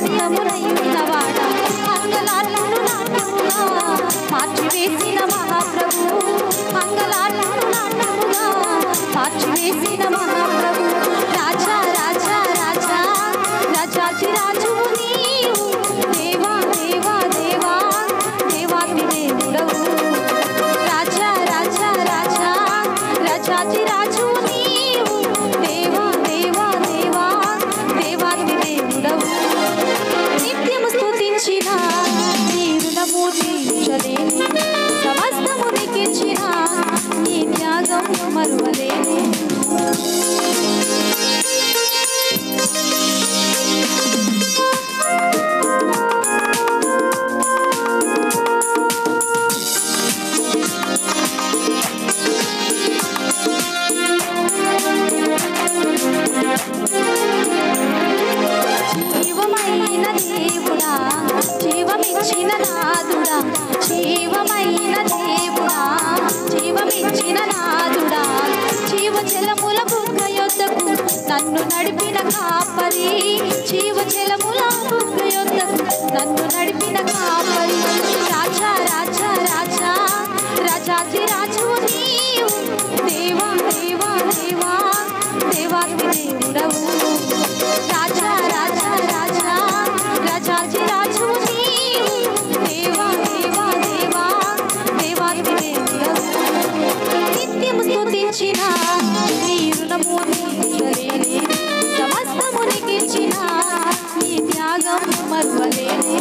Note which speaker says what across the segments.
Speaker 1: సమస్తమునయున్నవాడా అంగలార్లను నాట్యముగా మార్చివేసిన మహాప్రభు అంగలార్లను నాట్యముగా మార్చివేసిన మహాప్రభు రాజా రాజా రాజా రాజాచి రాజు నీవు దేవా దేవా దేవా దేవాతి దేవుడవు రాజా రాజా రాజా రాజాచి రాజు నీవు దేవా దేవా దేవా దేవాతి దేవుడవు నిత్యము స్తుతించిన నీ రుణము తీర్చలేని సమస్తము నీకిచ్చిన నీ త్యాగం మరువలేని జీవమైన దేవుడా జీవమిచ్చిన నాదుడా జీవమైన దేవుడా జీవమిచ్చిన నాదుడా జీవజలముల బుగ్గ యొద్దకు నన్ను నడిపిన కాపరి జీవజలముల బుగ్గ యొద్దకు నన్ను నడిపిన కాపరి రాజా రాజా రాజా రాజాది రాజు నీవు దేవా దేవా దేవా దేవాతి దేవుడవు రాజా రాజా రాజా రాజాది రాజు నీవు దేవా దేవా దేవా దేవాతి దేవుడవు నిత్యము స్తుతించిన నీ రుణము తీర్చలేని సమస్తము నీకిచ్చిన నీ త్యాగం మరువలేని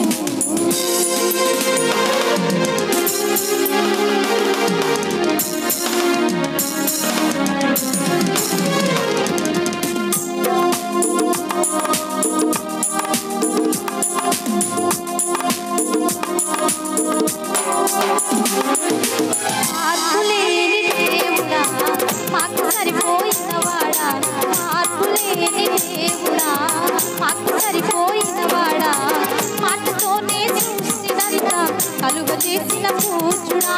Speaker 1: మార్పులేని దేవుడా మాకు సరిపోయినవాడా మార్పులేని దేవుడా మాకు సరిపోయినవాడా మాటతోనే సృష్టినంత కలుగజేసిన పూజుడా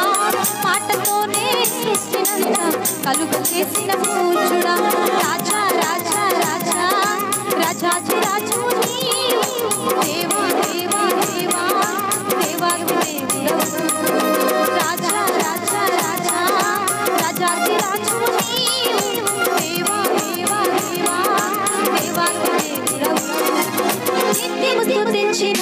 Speaker 1: మాటతోనే సృష్టినంత కలుగజేసిన పూజుడా రాజా రాజా రాజా రాజాజి రాజు నీవు దేవా దేవా దేవా దేవాతి దేవుడవు రాజా రాజా రాజా రాజాజి రాజు నీవు దేవా దేవా దేవా దేవాతి దేవుడవు నిత్యము స్తుతించిన